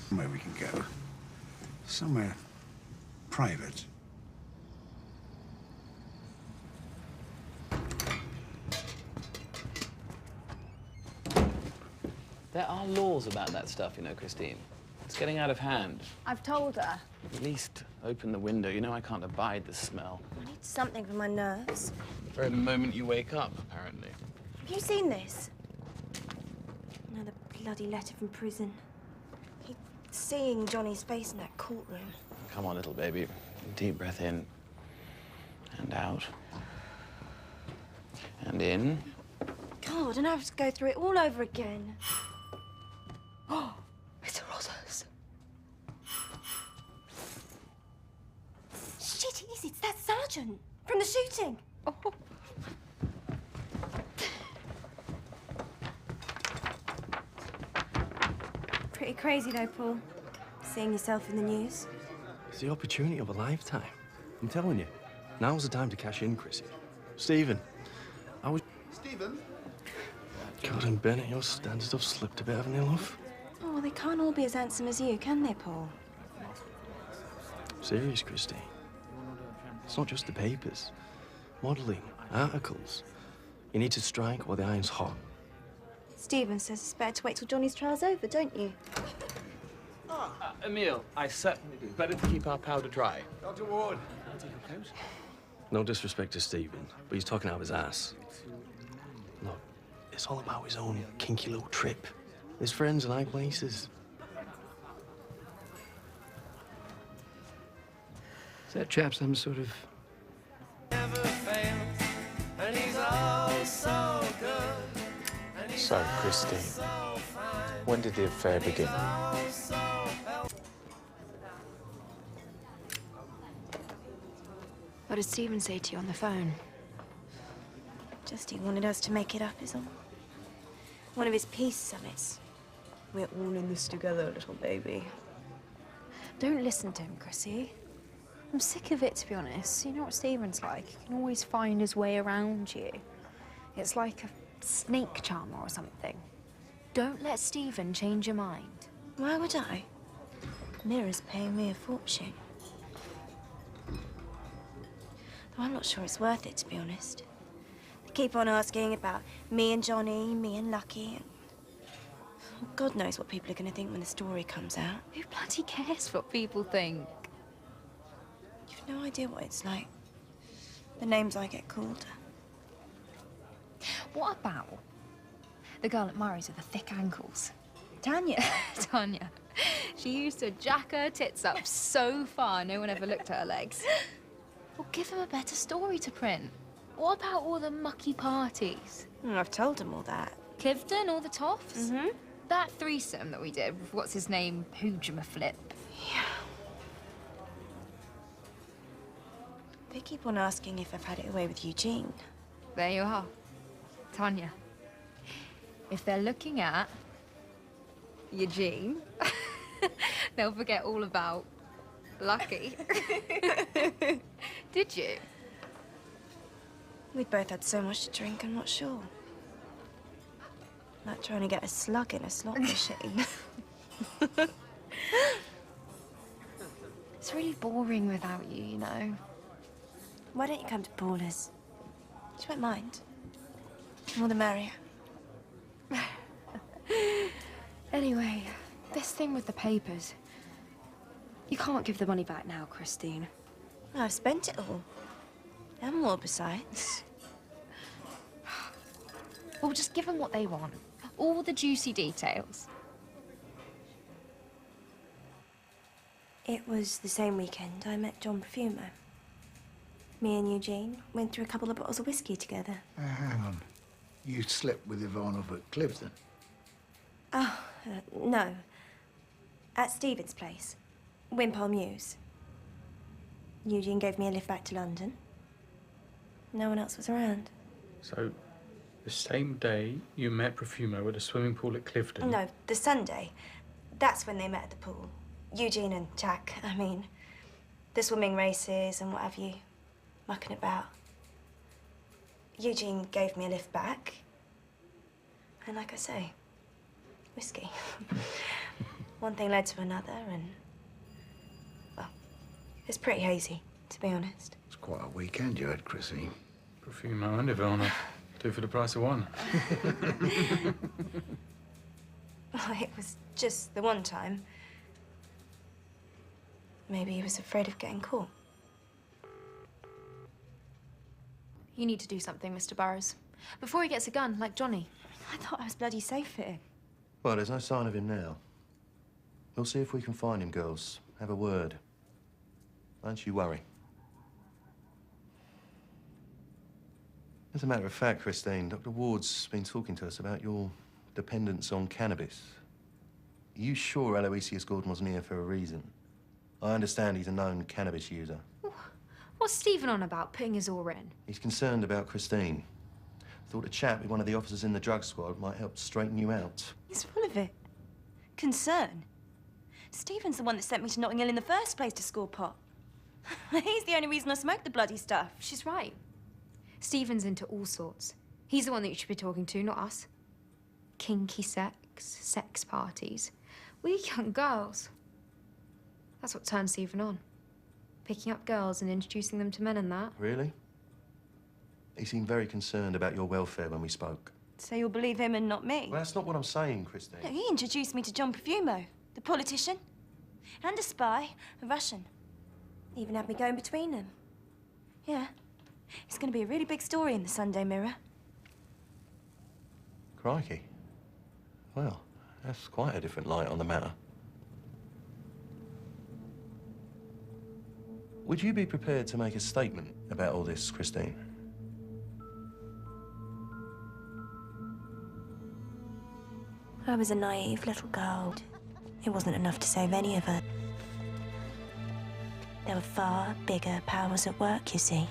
Somewhere we can go. Somewhere private. There are laws about that stuff, you know, Christine. It's getting out of hand. I've told her. At least open the window. You know I can't abide the smell. I need something for my nerves. The very moment you wake up, apparently. Have you seen this? Another bloody letter from prison. Keep seeing Johnny's face in that courtroom. Come on, little baby. Deep breath in. And out. And in. God, and I have to go through it all over again. Oh, it's Rosas. Shit, it is. It's that sergeant from the shooting. Oh. Pretty crazy, though, Paul. Seeing yourself in the news. It's the opportunity of a lifetime. I'm telling you. Now's the time to cash in, Chrissy. Stephen, I was... Stephen? God, and Bennett, your standards have slipped a bit, haven't they, love? Oh, well, they can't all be as handsome as you, can they, Paul? Serious, Christy. It's not just the papers. Modelling, articles. You need to strike while the iron's hot. Stephen says it's better to wait till Johnny's trial's over, don't you? Emile, I certainly do. Better to keep our powder dry. Dr. Ward. No disrespect to Stephen, but he's talking out of his ass. Look, it's all about his own kinky little trip. His friends and high places. Is that chap some sort of... So, Christine, when did the affair begin? What did Stephen say to you on the phone? Just he wanted us to make it up, is all. One of his peace summits. We're all in this together, little baby. Don't listen to him, Chrissy. I'm sick of it, to be honest. You know what Stephen's like? He can always find his way around you. It's like a snake charmer or something. Don't let Stephen change your mind. Why would I? Mira's paying me a fortune. Though I'm not sure it's worth it, to be honest. They keep on asking about me and Johnny, me and Lucky, and... well, God knows what people are going to think when the story comes out. Who bloody cares what people think? You've no idea what it's like. The names I get called. What about the girl at Murray's with the thick ankles? Tanya. Tanya. She used to jack her tits up so far, no one ever looked at her legs. Well, give him a better story to print. What about all the mucky parties? I've told him all that. Clifton, all the toffs? Mm-hmm. That threesome that we did with, what's his name, Hoojama-Flip. Yeah. They keep on asking if I've had it away with Eugene. There you are. Tanya. If they're looking at Eugene, they'll forget all about Lucky. Did you? We'd both had so much to drink, I'm not sure. Like trying to get a slug in a slot machine. It's really boring without you, you know. Why don't you come to Paula's? She won't mind. The more the merrier. Anyway, this thing with the papers. You can't give the money back now, Christine. I've spent it all. And more besides. Well, just give them what they want. All the juicy details. It was the same weekend I met John Profumo. Me and Eugene went through a couple of bottles of whiskey together. Hang on. You slept with Ivanov at Clifton? Oh, no. At Stephen's place. Wimpole Mews. Eugene gave me a lift back to London. No one else was around. So, the same day you met Profumo at a swimming pool at Clifton? No, the Sunday. That's when they met at the pool. Eugene and Jack, I mean. The swimming races and what have you. Mucking about. Eugene gave me a lift back. And like I say, whiskey. one thing led to another, and well, it's pretty hazy, to be honest. It's quite a weekend you had, Chrissy. Profumo and Ivana. Two for the price of one. Well, it was just the one time. Maybe he was afraid of getting caught. You need to do something, Mr. Burrows. Before he gets a gun, like Johnny. I thought I was bloody safe here. Well, there's no sign of him now. We'll see if we can find him, girls. Have a word. Don't you worry. As a matter of fact, Christine, Dr. Ward's been talking to us about your dependence on cannabis. Are you sure Aloysius Gordon wasn't here for a reason? I understand he's a known cannabis user. What's Stephen on about, putting his oar in? He's concerned about Christine. Thought a chat with one of the officers in the drug squad might help straighten you out. He's full of it. Concern. Stephen's the one that sent me to Notting Hill in the first place to score pot. He's the only reason I smoked the bloody stuff. She's right. Stephen's into all sorts. He's the one that you should be talking to, not us. Kinky sex parties. We're young girls. That's what turned Stephen on. Picking up girls and introducing them to men and that. Really? He seemed very concerned about your welfare when we spoke. So you'll believe him and not me? Well, that's not what I'm saying, Christine. No, he introduced me to John Profumo, the politician, and a spy, a Russian. He even had me going between them. Yeah. It's going to be a really big story in the Sunday Mirror. Crikey. Well, that's quite a different light on the matter. Would you be prepared to make a statement about all this, Christine? I was a naive little girl. It wasn't enough to save any of us. There were far bigger powers at work, you see.